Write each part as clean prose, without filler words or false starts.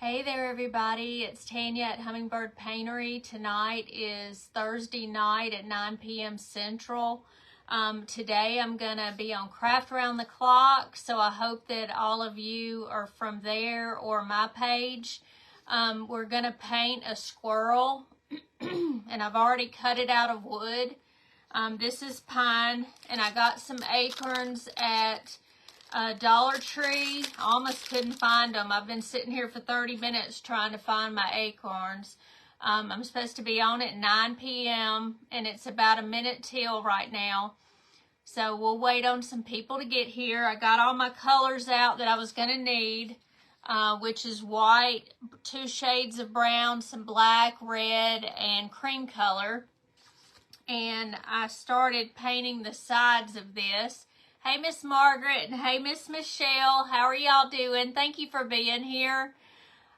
Hey there everybody, it's Tanya at Hummingbird Paintery. Tonight is Thursday night at 9 p.m. Central. Today I'm going to be on Craft Around the Clock, so I hope that all of you are from there or my page. We're going to paint a squirrel, and I've already cut it out of wood. This is pine, and I got some acorns at Dollar Tree. I almost couldn't find them. I've been sitting here for 30 minutes trying to find my acorns. I'm supposed to be on at 9 p.m. and it's about a minute till right now. So we'll wait on some people to get here. I got all my colors out that I was going to need, which is white, 2 shades of brown, some black, red, and cream color. And I started painting the sides of this. Hey, Miss Margaret, and hey, Miss Michelle. How are y'all doing? Thank you for being here.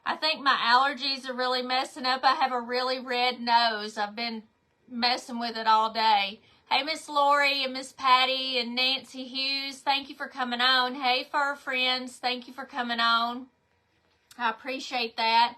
I think my allergies are really messing up. I have a really red nose. I've been messing with it all day. Hey, Miss Lori and Miss Patty and Nancy Hughes. Thank you for coming on. Hey, fur friends. Thank you for coming on. I appreciate that.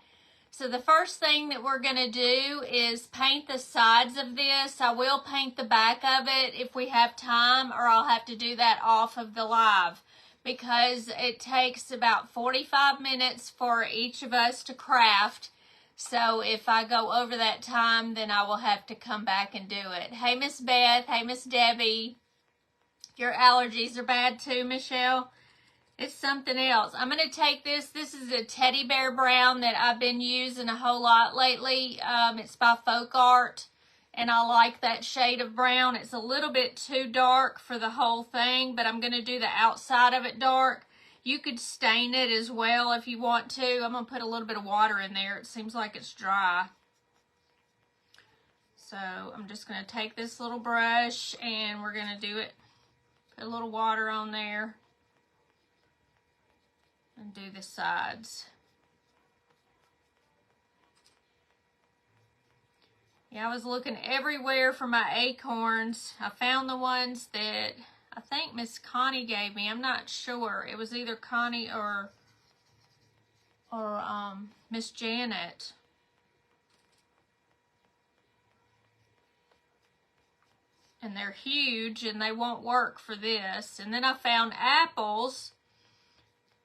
So the first thing that we're going to do is paint the sides of this. I will paint the back of it if we have time, or I'll have to do that off of the live because it takes about 45 minutes for each of us to craft. So if I go over that time, then I will have to come back and do it. Hey, Miss Beth. Hey, Miss Debbie. Your allergies are bad too, Michelle. It's something else. I'm going to take this. This is a teddy bear brown that I've been using a whole lot lately. It's by Folk Art, and I like that shade of brown. It's a little bit too dark for the whole thing, but I'm going to do the outside of it dark. You could stain it as well if you want to. I'm going to put a little bit of water in there. It seems like it's dry. So I'm just going to take this little brush, and we're going to do it. Put a little water on there. And do the sides. Yeah, I was looking everywhere for my acorns. I found the ones that I think Miss Connie gave me. I'm not sure. It was either Connie or Miss Janet. And they're huge and they won't work for this. And then I found apples.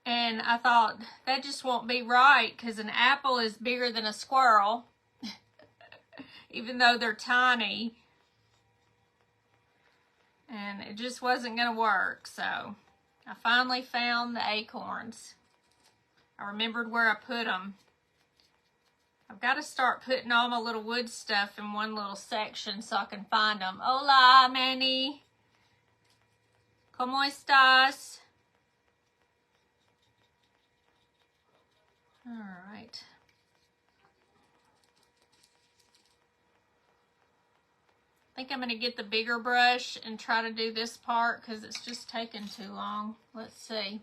And I thought, that just won't be right because an apple is bigger than a squirrel, even though they're tiny. And it just wasn't going to work. So I finally found the acorns. I remembered where I put them. I've got to start putting all my little wood stuff in one little section so I can find them. Hola, Manny. ¿Cómo estás? All right. I think I'm going to get the bigger brush and try to do this part because it's just taking too long. Let's see.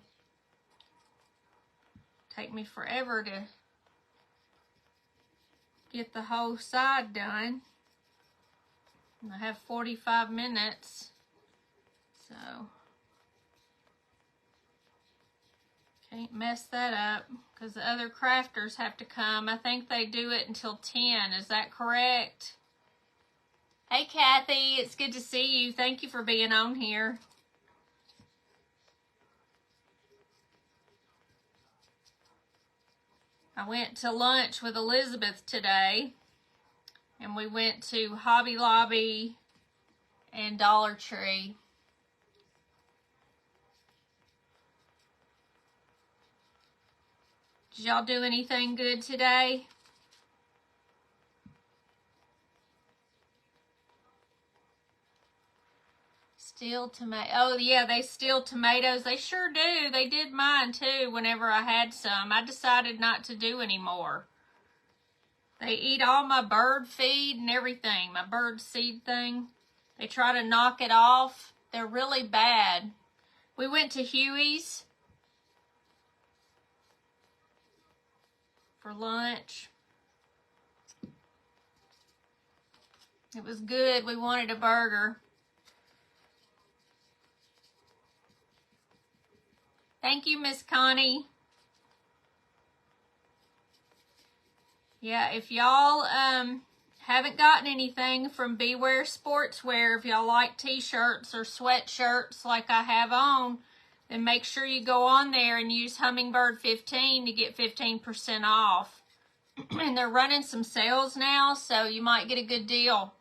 Take me forever to get the whole side done. And I have 45 minutes. So can't mess that up because the other crafters have to come. I think they do it until 10. Is that correct? Hey, Kathy. It's good to see you. Thank you for being on here. I went to lunch with Elizabeth today, and we went to Hobby Lobby and Dollar Tree. Did y'all do anything good today? Steal tomato. Oh, yeah, they steal tomatoes. They sure do. They did mine, too, whenever I had some. I decided not to do anymore. They eat all my bird feed and everything, my bird seed thing. They try to knock it off. They're really bad. We went to Huey's for lunch. It was good. We wanted a burger. Thank you, Miss Connie. Yeah, if y'all haven't gotten anything from Beware Sportswear, if y'all like t-shirts or sweatshirts like I have on, then make sure you go on there and use Hummingbird 15 to get 15% off. And they're running some sales now, so you might get a good deal.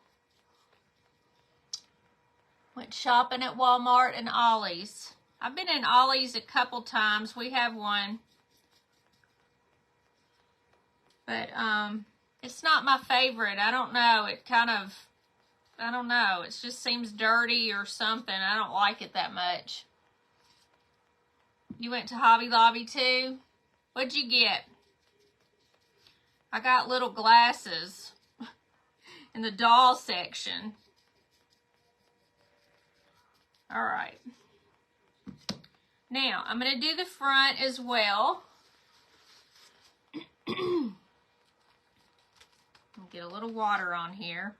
Went shopping at Walmart and Ollie's. I've been in Ollie's a couple times. We have one. But it's not my favorite. I don't know. It kind of, I don't know. It just seems dirty or something. I don't like it that much. You went to Hobby Lobby too? What'd you get? I got little glasses in the doll section. All right. Now, I'm going to do the front as well. I'll get a little water on here.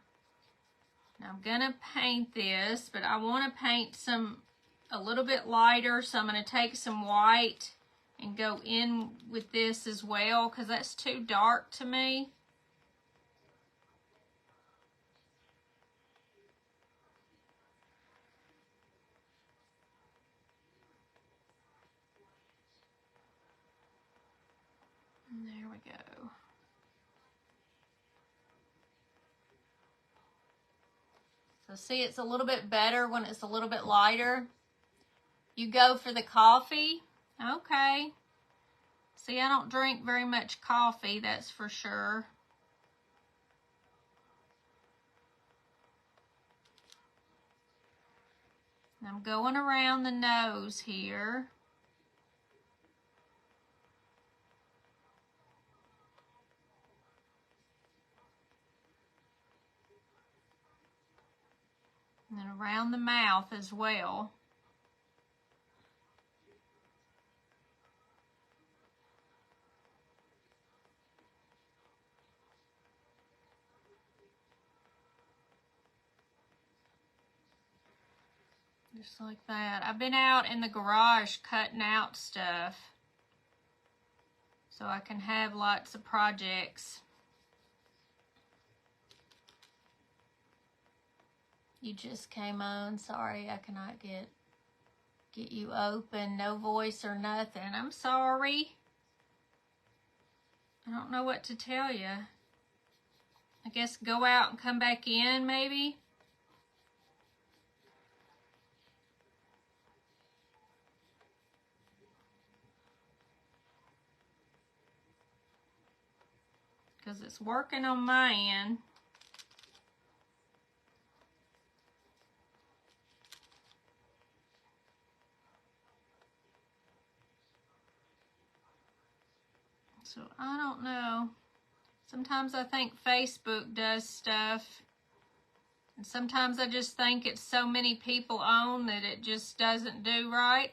Now, I'm going to paint this, but I want to paint a little bit lighter, so I'm going to take some white and go in with this as well, because that's too dark to me. And there we go. So see, it's a little bit better when it's a little bit lighter. You go for the coffee. Okay. See, I don't drink very much coffee, that's for sure. I'm going around the nose here. And then around the mouth as well. Just like that. I've been out in the garage cutting out stuff so I can have lots of projects. You just came on. Sorry, I cannot get you open. No voice or nothing. I'm sorry. I don't know what to tell you. I guess go out and come back in, maybe. Because it's working on my end. So I don't know. Sometimes I think Facebook does stuff. And sometimes I just think it's so many people on that it just doesn't do right.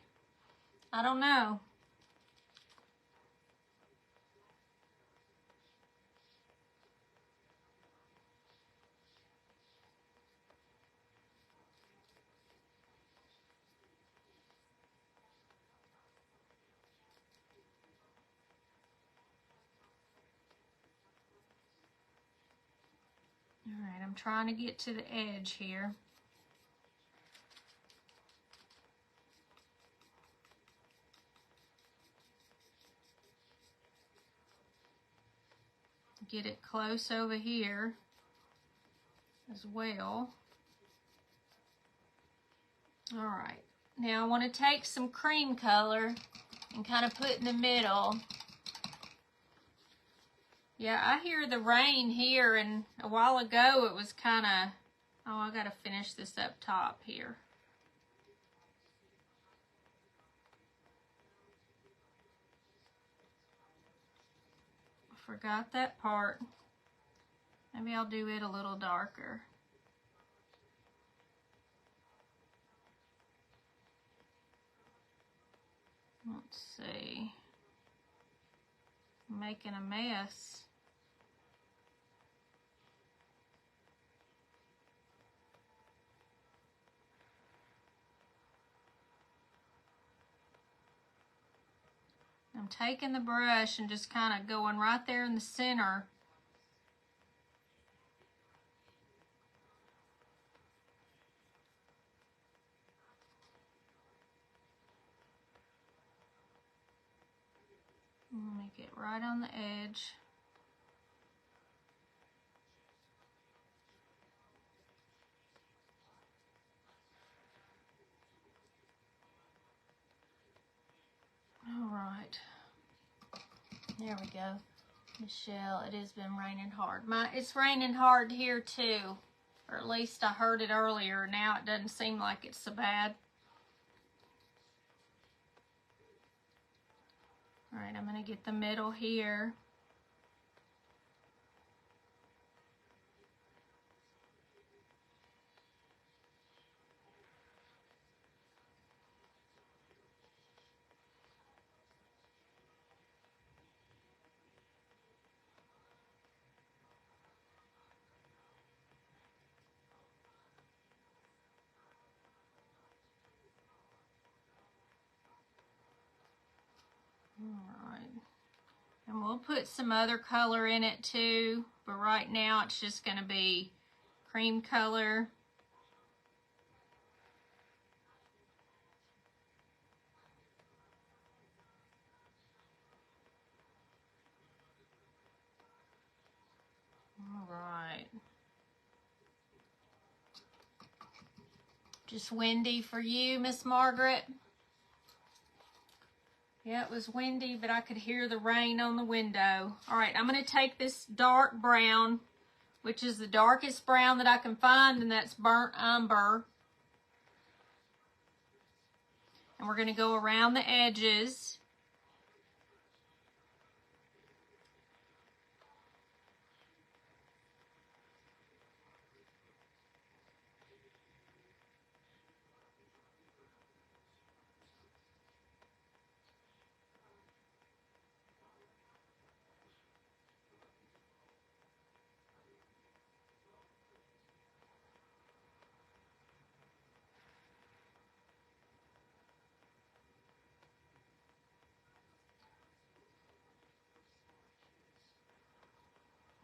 I don't know. All right, I'm trying to get to the edge here. Get it close over here as well. All right, now I want to take some cream color and kind of put in the middle. Yeah, I hear the rain here, and a while ago it was kind of, oh, I got to finish this up top here. Forgot that part. Maybe I'll do it a little darker. Let's see. I'm making a mess. I'm taking the brush and just kind of going right there in the center Make it right on the edge. All right. There we go. Michelle, it has been raining hard. It's raining hard here too. Or at least I heard it earlier. Now it doesn't seem like it's so bad. All right, I'm going to get the middle here. All right. And we'll put some other color in it too, but right now it's just going to be cream color. All right. Just windy for you, Miss Margaret? Yeah, it was windy, but I could hear the rain on the window. All right, I'm going to take this dark brown, which is the darkest brown that I can find, and that's burnt umber. And we're going to go around the edges.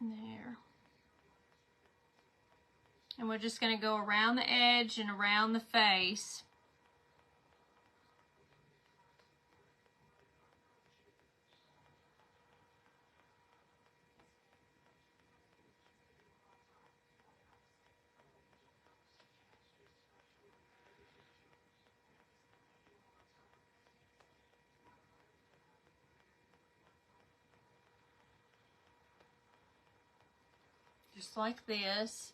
There. And we're just going to go around the edge and around the face. Just like this.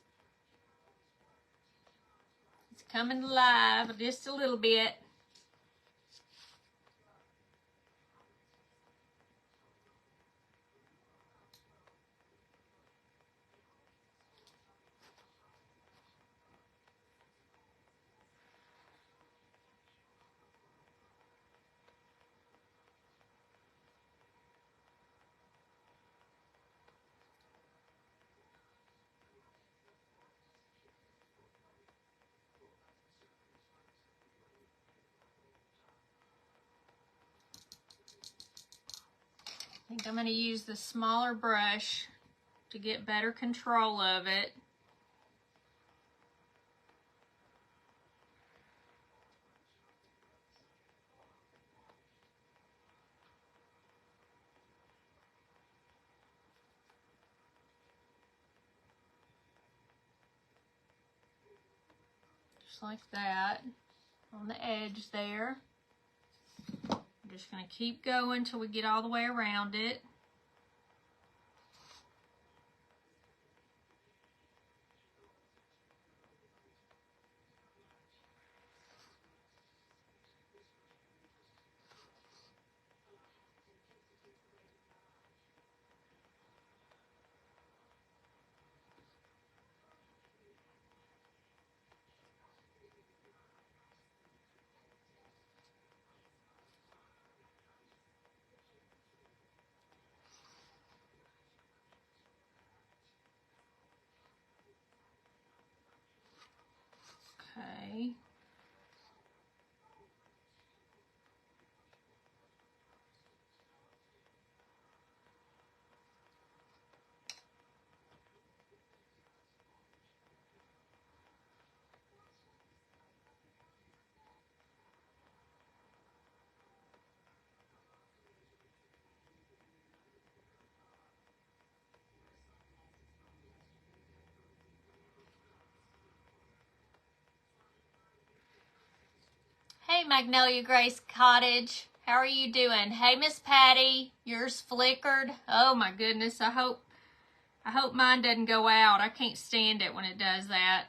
It's coming alive just a little bit. I think I'm going to use the smaller brush to get better control of it. Just like that on the edge there. I'm just going to keep going till we get all the way around it. Okay. Hey, Magnolia Grace Cottage. How are you doing? Hey, Miss Patty. Yours flickered. Oh my goodness. I hope mine doesn't go out. I can't stand it when it does that.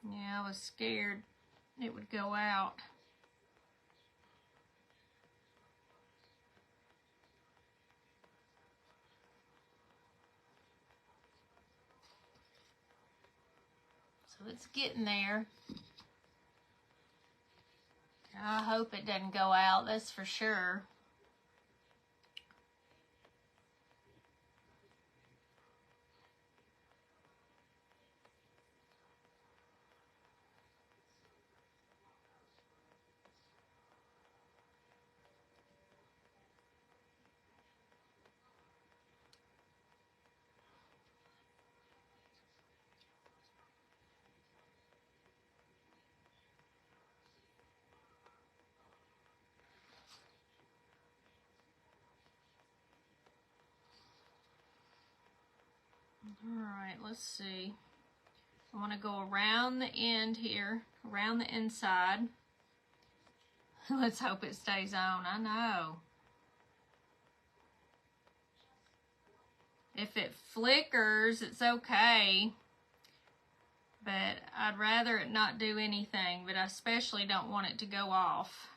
Yeah, I was scared it would go out. So it's getting there. I hope it doesn't go out, that's for sure. Alright, let's see. I want to go around the end here, around the inside. Let's hope it stays on. I know. If it flickers, it's okay. But I'd rather it not do anything, but I especially don't want it to go off.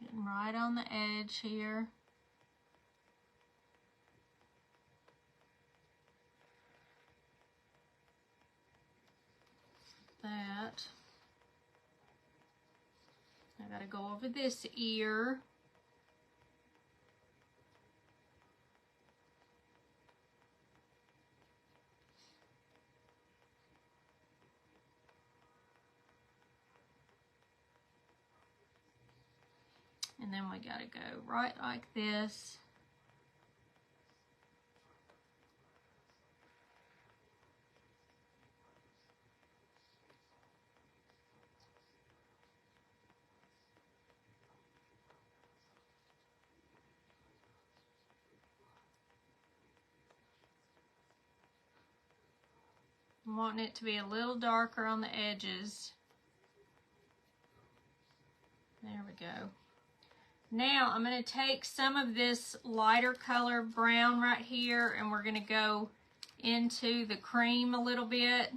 Getting right on the edge here. That. I gotta go over this ear. And then we gotta go right like this. I'm wanting it to be a little darker on the edges. There we go. Now I'm going to take some of this lighter color brown right here and we're going to go into the cream a little bit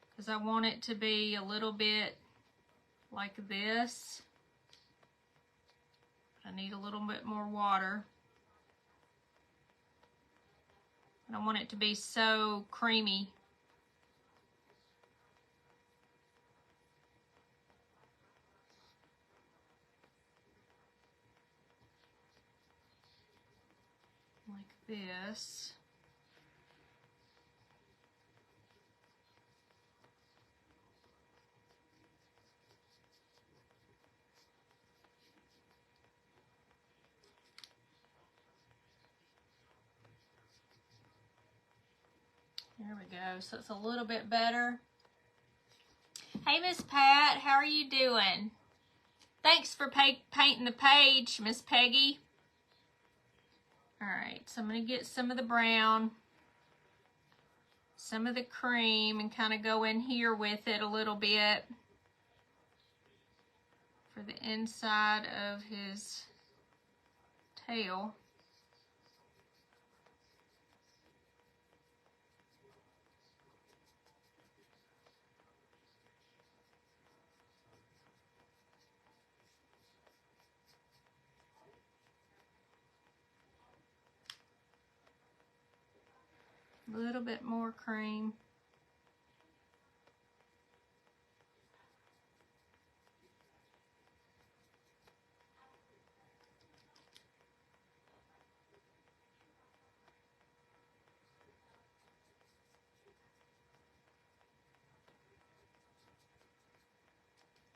because I want it to be a little bit like this. I need a little bit more water. I don't want it to be so creamy. Like this. There we go. So it's a little bit better. Hey, Miss Pat, how are you doing? Thanks for painting the page, Miss Peggy. All right, so I'm going to get some of the brown, some of the cream, and kind of go in here with it a little bit for the inside of his tail. A little bit more cream.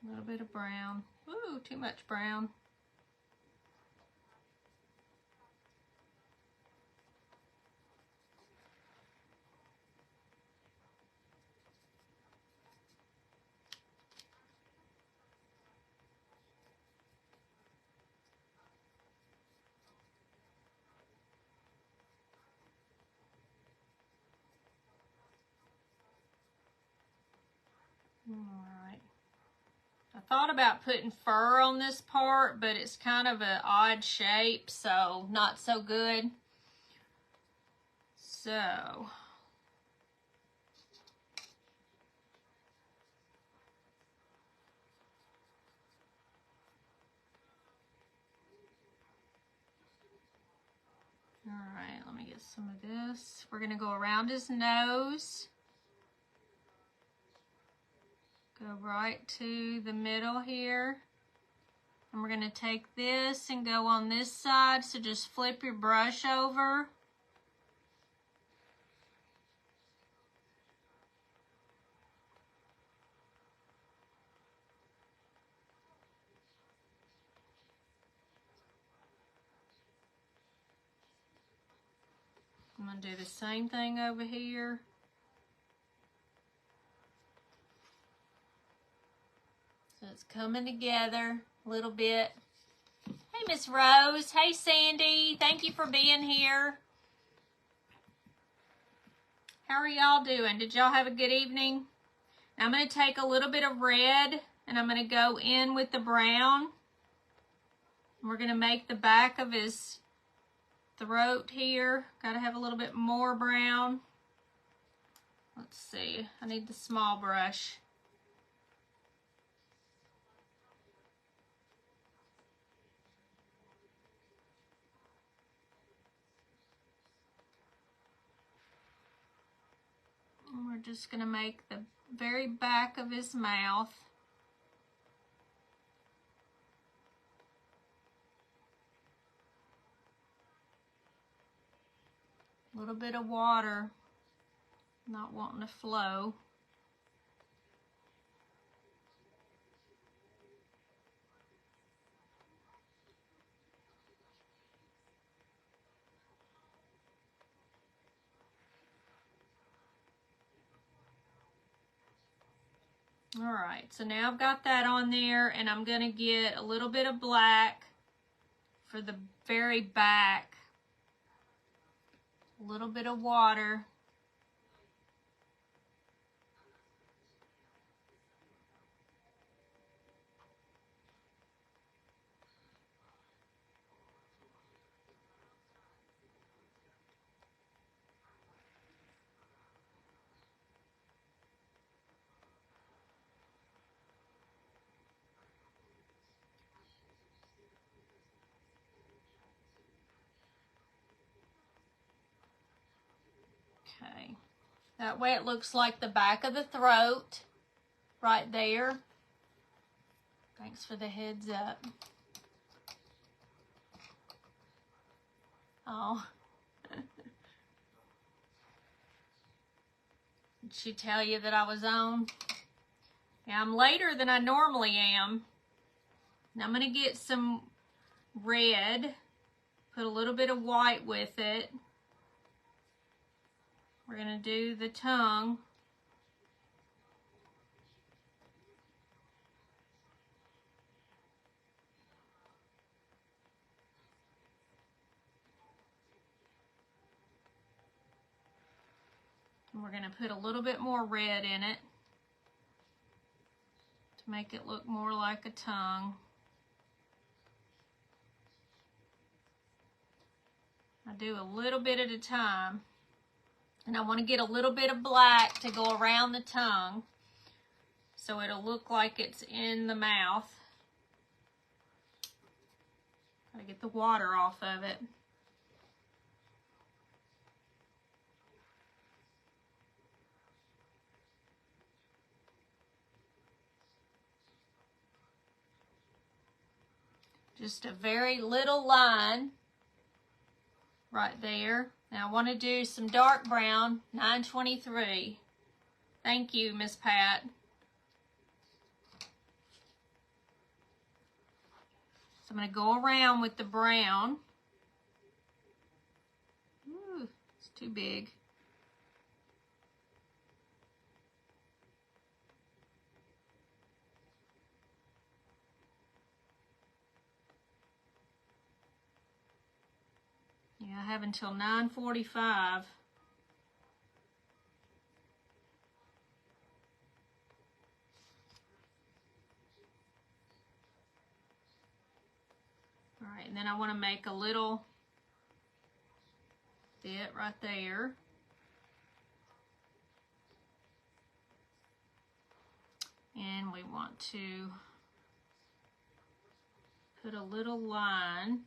A little bit of brown. Ooh, too much brown. Alright. I thought about putting fur on this part, but it's kind of an odd shape, so not so good. So, alright, let me get some of this. We're going to go around his nose. Go right to the middle here. And we're going to take this and go on this side. So just flip your brush over. I'm going to do the same thing over here. So it's coming together a little bit. Hey, Miss Rose. Hey, Sandy. Thank you for being here. How are y'all doing? Did y'all have a good evening? Now I'm going to take a little bit of red and I'm going to go in with the brown. We're going to make the back of his throat here. Got to have a little bit more brown. Let's see. I need the small brush. And we're just going to make the very back of his mouth. A little bit of water, not wanting to flow. All right, so now I've got that on there, and I'm going to get a little bit of black for the very back. A little bit of water. Okay, that way it looks like the back of the throat right there. Thanks for the heads up. Oh. Did she tell you that I was on? Yeah, I'm later than I normally am. Now I'm going to get some red, put a little bit of white with it. We're going to do the tongue. And we're going to put a little bit more red in it to make it look more like a tongue. I do a little bit at a time. And I want to get a little bit of black to go around the tongue so it'll look like it's in the mouth. Gotta get the water off of it. Just a very little line right there. Now I want to do some dark brown, 923. Thank you, Miss Pat. So I'm going to go around with the brown. Ooh, it's too big. Yeah, I have until 9:45. All right, and then I want to make a little bit right there. And we want to put a little line.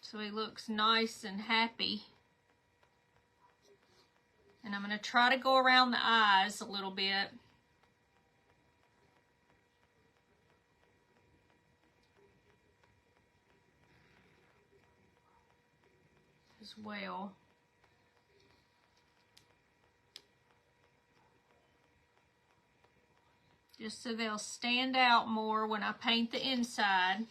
So he looks nice and happy. And I'm going to try to go around the eyes a little bit. As well. Just so they'll stand out more when I paint the inside.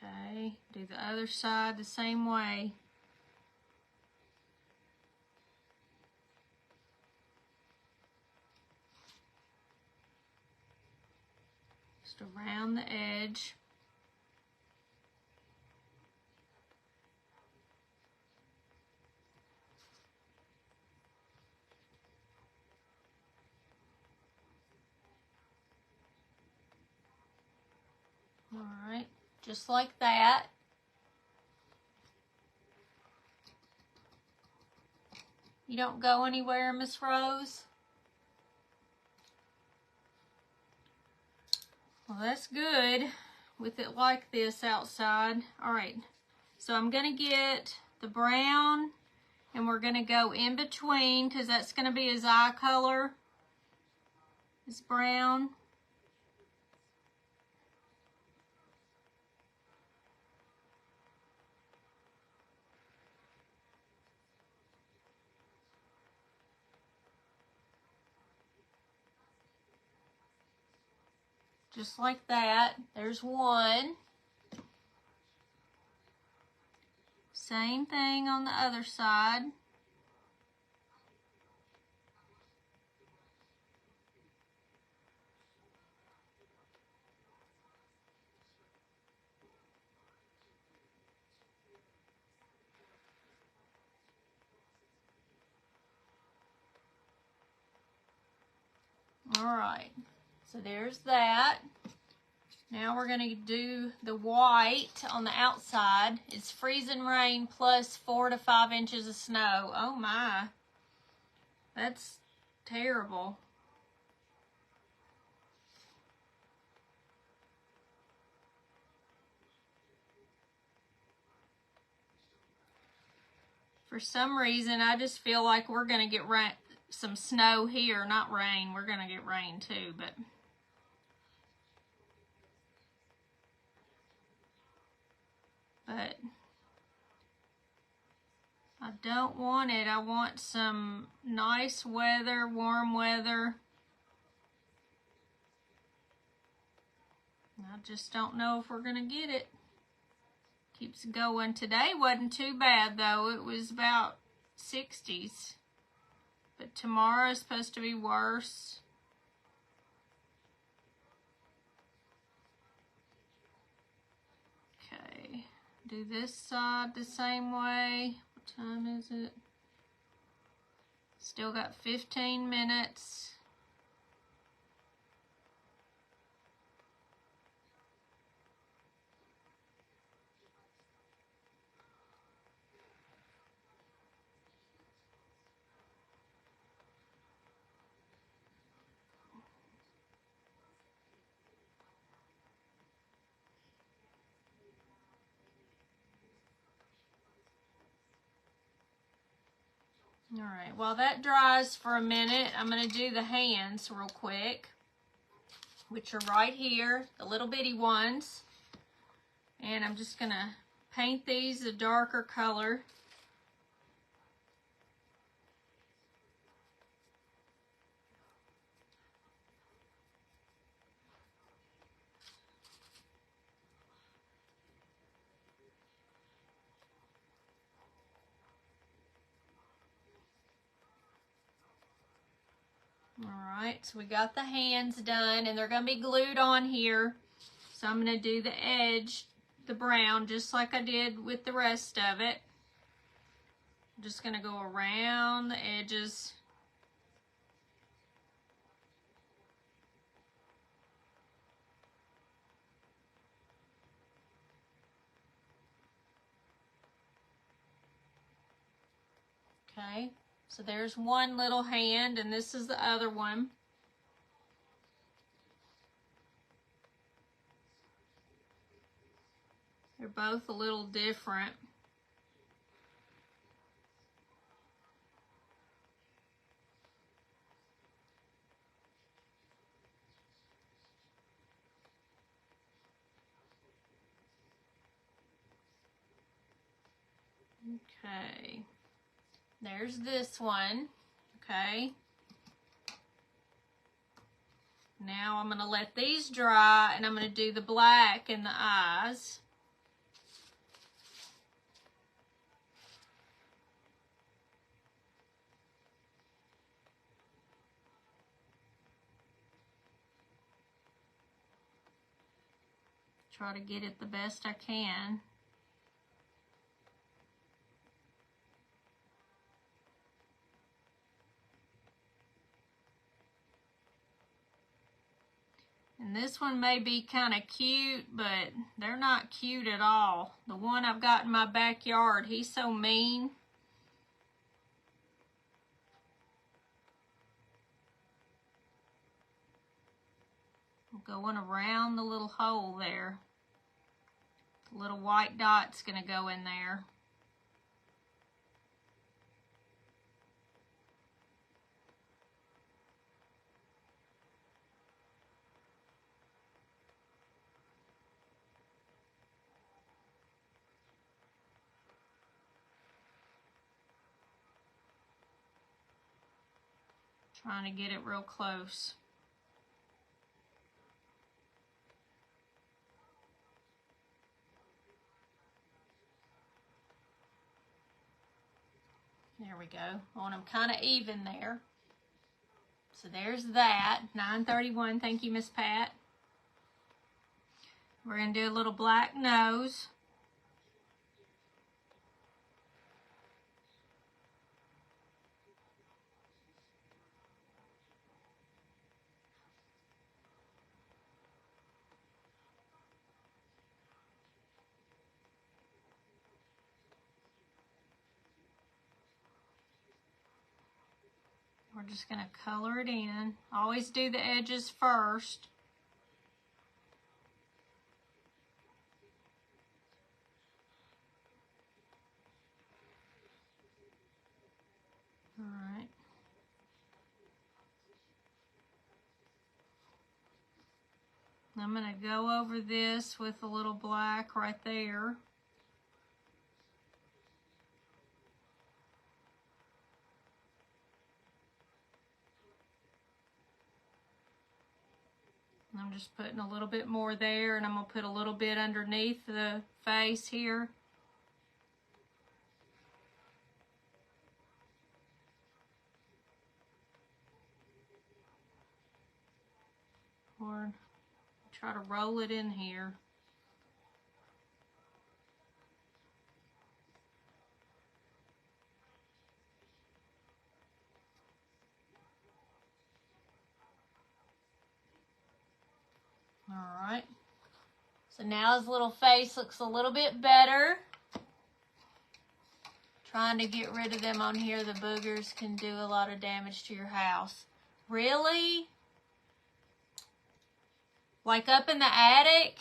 Okay, do the other side the same way. Just around the edge. All right, just like that. You don't go anywhere, Miss Rose? Well, that's good with it like this outside. All right, so I'm gonna get the brown and we're gonna go in between because that's gonna be his eye color. It's brown. Just like that. There's one. Same thing on the other side. All right, so there's that. Now we're going to do the white on the outside. It's freezing rain plus 4 to 5 inches of snow. Oh my, that's terrible. For some reason, I just feel like we're going to get some snow here. Not rain. We're going to get rain too, but... I don't want it. I want some nice weather, warm weather. I just don't know if we're going to get it. Keeps going. Today wasn't too bad though. It was about 60s. But tomorrow is supposed to be worse. Okay. Do this side the same way. What time is it? Still got 15 minutes. All right, while that dries for a minute, I'm going to do the hands real quick, which are right here, the little bitty ones. And I'm just going to paint these a darker color. Alright, so we got the hands done, and they're going to be glued on here. So I'm going to do the edge, the brown, just like I did with the rest of it. I'm just going to go around the edges. Okay, so there's one little hand, and this is the other one. They're both a little different. Okay, there's this one. Okay. Now I'm going to let these dry, and I'm going to do the black in the eyes. Try to get it the best I can. And this one may be kind of cute, but they're not cute at all. The one I've got in my backyard, he's so mean. I'm going around the little hole there. The little white dot's going to go in there. Trying to get it real close. There we go. I want them kind of even there. So there's that. 9:31. Thank you, Miss Pat. We're going to do a little black nose. We're just going to color it in. Always do the edges first. All right. I'm going to go over this with a little black right there. I'm just putting a little bit more there, and I'm going to put a little bit underneath the face here. Or try to roll it in here. All right. So now his little face looks a little bit better. Trying to get rid of them on here. The boogers can do a lot of damage to your house. Really? Like up in the attic?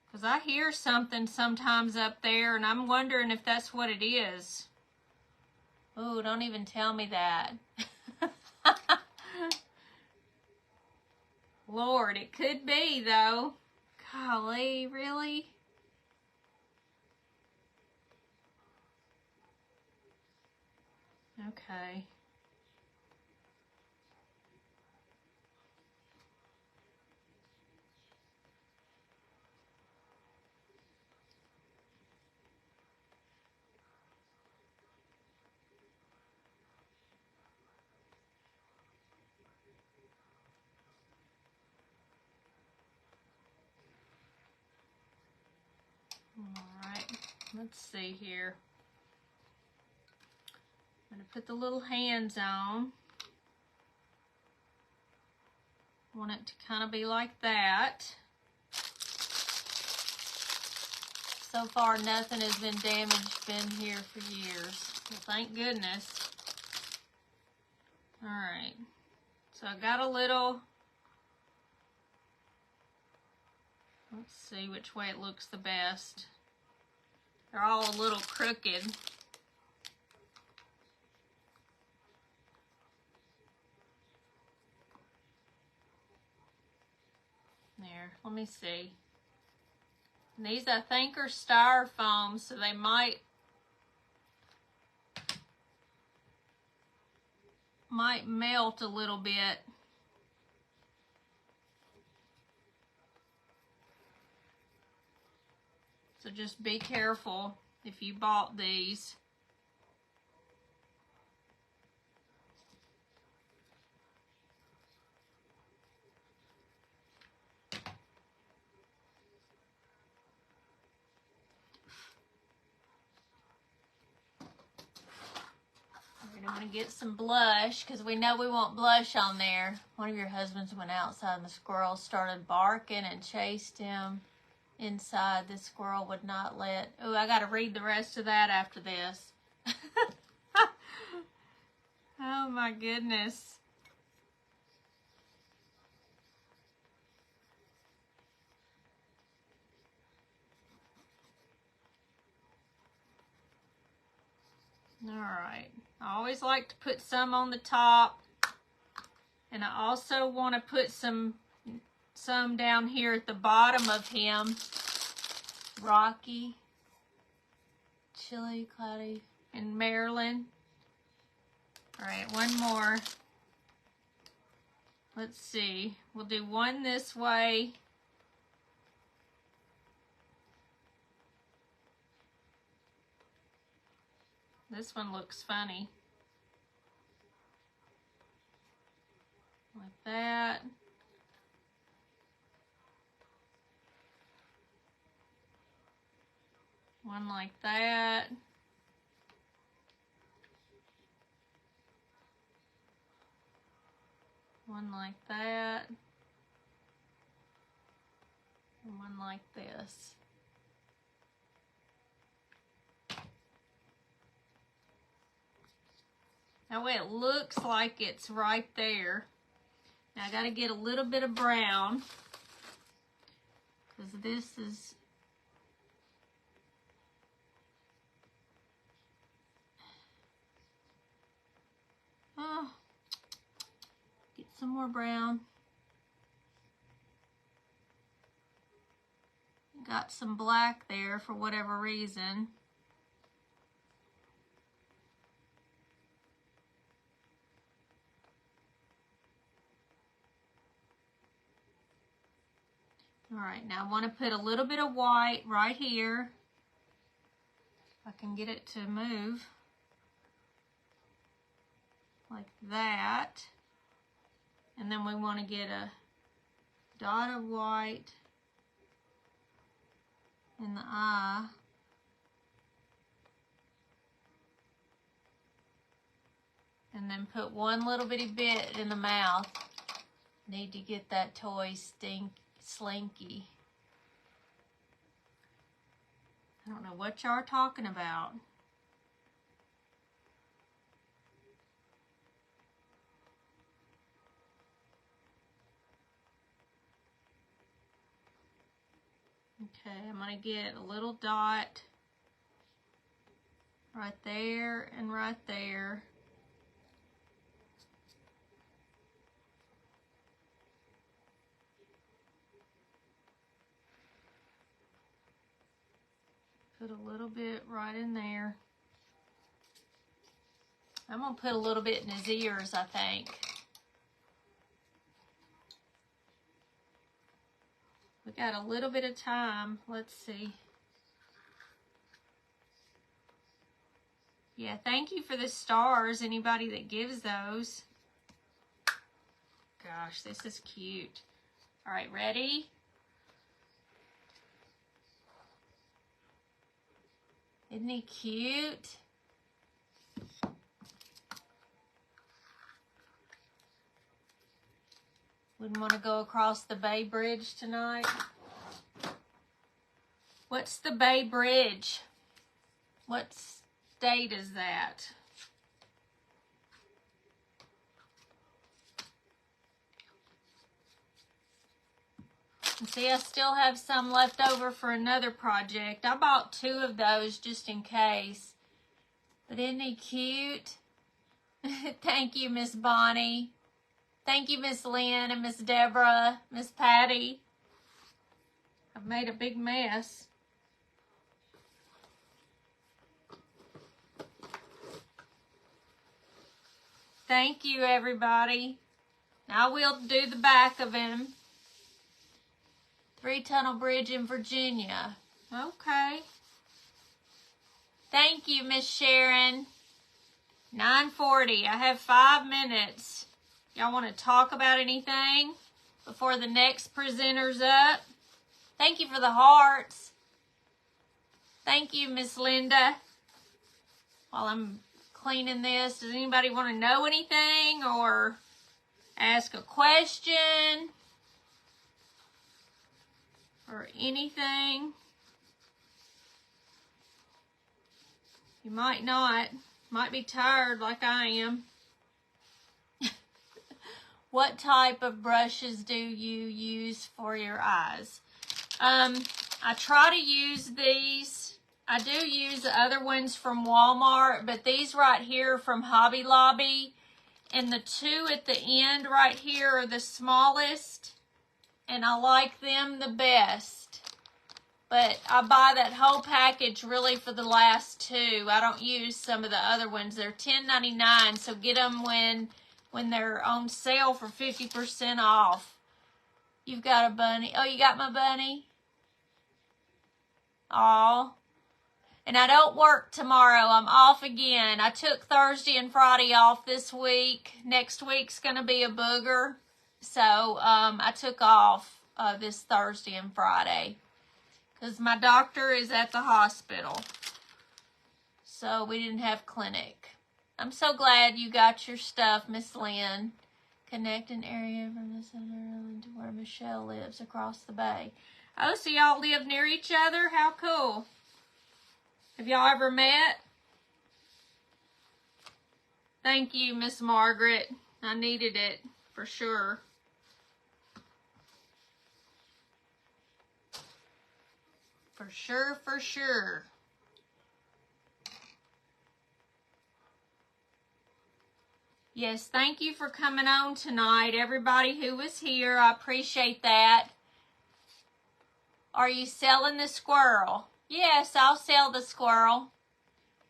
Because Because I hear something sometimes up there, and I'm wondering if that's what it is. Oh, don't even tell me that. Lord, it could be, though. Golly, really? Okay. Alright, let's see here. I'm going to put the little hands on. Want it to kind of be like that. So far, nothing has been damaged, been here for years. Well, thank goodness. Alright, so I got a little, let's see which way it looks the best. They're all a little crooked. There, let me see. And these, I think, are styrofoam, so they might melt a little bit. So just be careful if you bought these. I'm going to get some blush because we know we want blush on there. One of your husbands went outside and the squirrel started barking and chased him inside. The squirrel would not let. Oh, I got to read the rest of that after this. Oh my goodness. All right. I always like to put some on the top, and I also want to put some down here at the bottom of him. Rocky, chilly, cloudy, and Maryland. All right, one more. Let's see. We'll do one this way. This one looks funny. Like that. One like that. One like that. And one like this. That way it looks like it's right there. Now I got to get a little bit of brown because this is get some more brown. Got some black there for whatever reason. All right, now I want to put a little bit of white right here. If I can get it to move like that. And then we want to get a dot of white in the eye. And then put one little bitty bit in the mouth. Need to get that toy slinky. I don't know what y'all are talking about. Okay, I'm going to get a little dot right there and right there. Put a little bit right in there. I'm going to put a little bit in his ears, I think. We got a little bit of time. Let's see. Yeah, thank you for the stars, anybody that gives those. Gosh, this is cute. All right, ready? Isn't he cute? Wouldn't want to go across the Bay Bridge tonight. What's the Bay Bridge? What state is that? And see, I still have some left over for another project. I bought 2 of those just in case. But isn't he cute? Thank you, Miss Bonnie. Thank you, Miss Lynn and Miss Deborah, Miss Patty. I've made a big mess. Thank you, everybody. Now we'll do the back of him. 3-tunnel bridge in Virginia. Okay. Thank you, Miss Sharon. 9:40. I have 5 minutes. Y'all want to talk about anything before the next presenter's up? Thank you for the hearts. Thank you, Miss Linda. While I'm cleaning this, does anybody want to know anything or ask a question or anything? You might not. Might be tired like I am. What type of brushes do you use for your eyes? I try to use these. I do use other ones from Walmart, but these right here from Hobby Lobby, and the 2 at the end right here are the smallest, and I like them the best. But I buy that whole package really for the last 2. I don't use some of the other ones. They're $10.99, so get them when they're on sale for 50% off. You've got a bunny. Oh, you got my bunny? Aw. And I don't work tomorrow. I'm off again. I took Thursday and Friday off this week. Next week's going to be a booger. So I took off this Thursday and Friday because my doctor is at the hospital. So we didn't have clinic. I'm so glad you got your stuff, Miss Lynn. Connect an area from the center to where Michelle lives across the bay. Oh, so y'all live near each other? How cool. Have y'all ever met? Thank you, Miss Margaret. I needed it for sure. For sure, for sure. Yes, thank you for coming on tonight, everybody who was here. I appreciate that. Are you selling the squirrel? Yes, I'll sell the squirrel.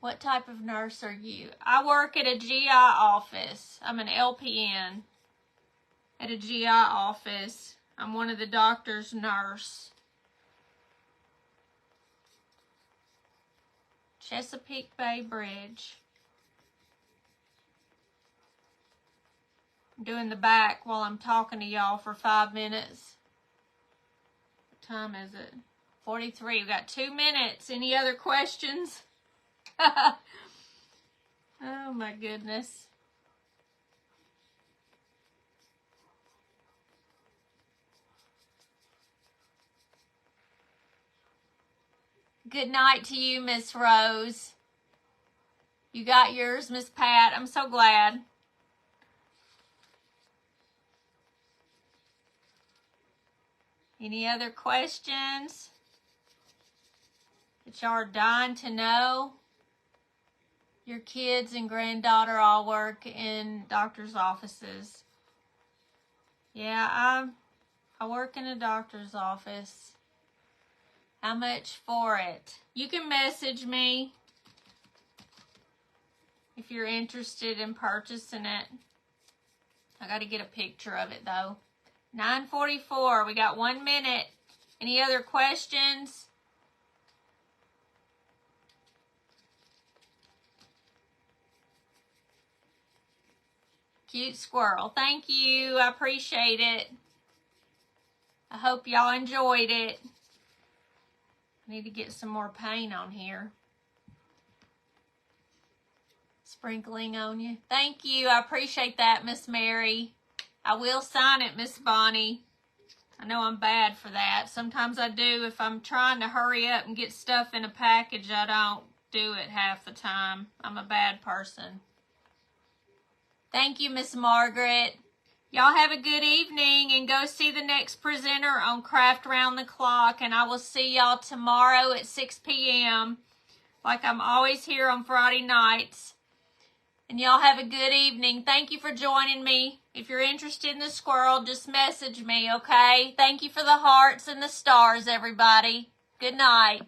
What type of nurse are you? I work at a GI office. I'm an LPN at a GI office. I'm one of the doctor's nurse. Chesapeake Bay Bridge. I'm doing the back while I'm talking to y'all for 5 minutes. What time is it? 43. We've got 2 minutes. Any other questions? Oh my goodness. Good night to you, Miss Rose. You got yours, Miss Pat. I'm so glad. Any other questions? But y'all are dying to know. Your kids and granddaughter all work in doctor's offices. Yeah, I work in a doctor's office. How much for it? You can message me if you're interested in purchasing it. I got to get a picture of it though. 9:44. We got 1 minute. Any other questions? Cute squirrel. Thank you. I appreciate it. I hope y'all enjoyed it. I need to get some more paint on here. Sprinkling on you. Thank you. I appreciate that, Miss Mary. I will sign it, Miss Bonnie. I know I'm bad for that. Sometimes I do. If I'm trying to hurry up and get stuff in a package, I don't do it half the time. I'm a bad person. Thank you, Miss Margaret. Y'all have a good evening and go see the next presenter on Craft Round the Clock. And I will see y'all tomorrow at 6 p.m. like I'm always here on Friday nights. And y'all have a good evening. Thank you for joining me. If you're interested in the squirrel, just message me, okay? Thank you for the hearts and the stars, everybody. Good night.